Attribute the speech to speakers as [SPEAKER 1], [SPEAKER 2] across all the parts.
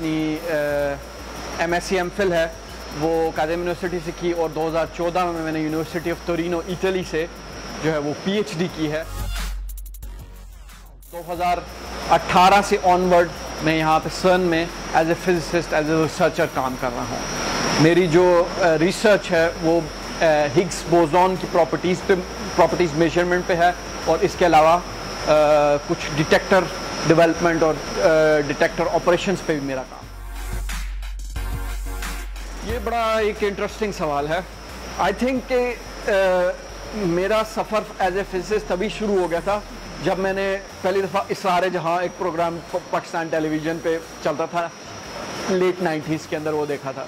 [SPEAKER 1] اپنی MSc MPhil ہے وہ قائم یونیورسٹی سے کی، اور 2014 میں نے یونیورسٹی آف تورینو اٹلی سے جو ہے وہ PhD کی ہے۔ 2018 سے آنورڈ میں یہاں پہ CERN میں as a physicist, as a researcher کام کر رہا ہوں۔ میری جو ریسرچ ہے وہ ہگس بوزون کی پراپرٹیز میجرمنٹ پہ ہے، اور اس کے علاوہ کچھ ڈیٹیکٹر ڈیولپمنٹ اور ڈیٹیکٹر آپریشنز پہ بھی میرا کام۔ یہ بڑا ایک انٹرسٹنگ سوال ہے۔ آئی تھنک کہ میرا سفر ایز اے فزسسٹ تبھی شروع ہو گیا تھا جب میں نے پہلی دفعہ اسرار جہاں ایک پروگرام پاکستان ٹیلی ویژن پہ چلتا تھا لیٹ 90s کے اندر وہ دیکھا تھا،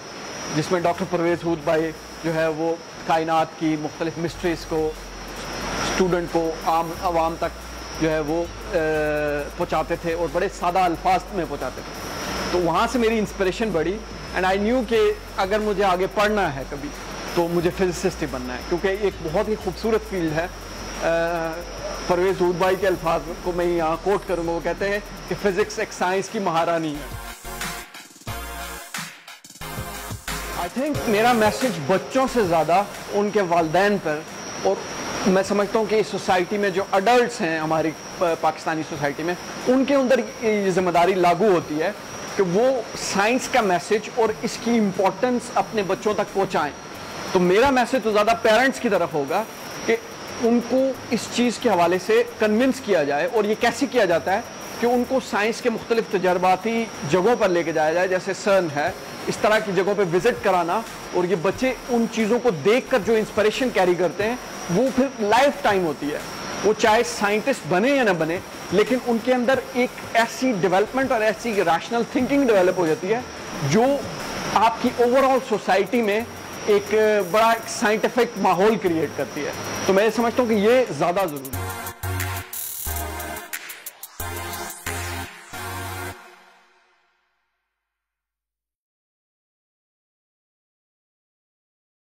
[SPEAKER 1] جس میں ڈاکٹر پرویز ہود بھائی جو ہے وہ کائنات کی مختلف مسٹریز کو اسٹوڈنٹ کو عام عوام تک جو ہے وہ پہنچاتے تھے، اور بڑے سادہ الفاظ میں پہنچاتے تھے۔ تو وہاں سے میری انسپریشن بڑھی، اینڈ آئی نیو کہ اگر مجھے آگے پڑھنا ہے کبھی تو مجھے فزسسٹ ہی بننا ہے، کیونکہ ایک بہت ہی خوبصورت فیلڈ ہے۔ پرویز ہود بھائی کے الفاظ کو میں یہاں کوٹ کروں گا، وہ کہتے ہیں کہ فزکس ایک سائنس کی مہارانی ہے۔ آئی تھنک میرا میسج بچوں سے زیادہ ان کے والدین پر، اور میں سمجھتا ہوں کہ اس سوسائٹی میں جو اڈلٹس ہیں ہماری پاکستانی سوسائٹی میں، ان کے اندر یہ ذمہ داری لاگو ہوتی ہے کہ وہ سائنس کا میسج اور اس کی امپورٹنس اپنے بچوں تک پہنچائیں۔ تو میرا میسج تو زیادہ پیرنٹس کی طرف ہوگا کہ ان کو اس چیز کے حوالے سے کنونس کیا جائے، اور یہ کیسے کیا جاتا ہے کہ ان کو سائنس کے مختلف تجرباتی جگہوں پر لے کے جایا جائے، جیسے CERN ہے، اس طرح کی جگہوں پہ وزٹ کرانا، اور یہ بچے ان چیزوں کو دیکھ کر جو انسپریشن کیری کرتے ہیں وہ پھر لائف ٹائم ہوتی ہے۔ وہ چاہے سائنٹسٹ بنے یا نہ بنے، لیکن ان کے اندر ایک ایسی ڈیولپمنٹ اور ایسی ریشنل تھنکنگ ڈیولپ ہو جاتی ہے جو آپ کی اوور آل سوسائٹی میں ایک بڑا سائنٹیفک ماحول کریٹ کرتی ہے۔ تو میں سمجھتا ہوں کہ یہ زیادہ ضروری ہے۔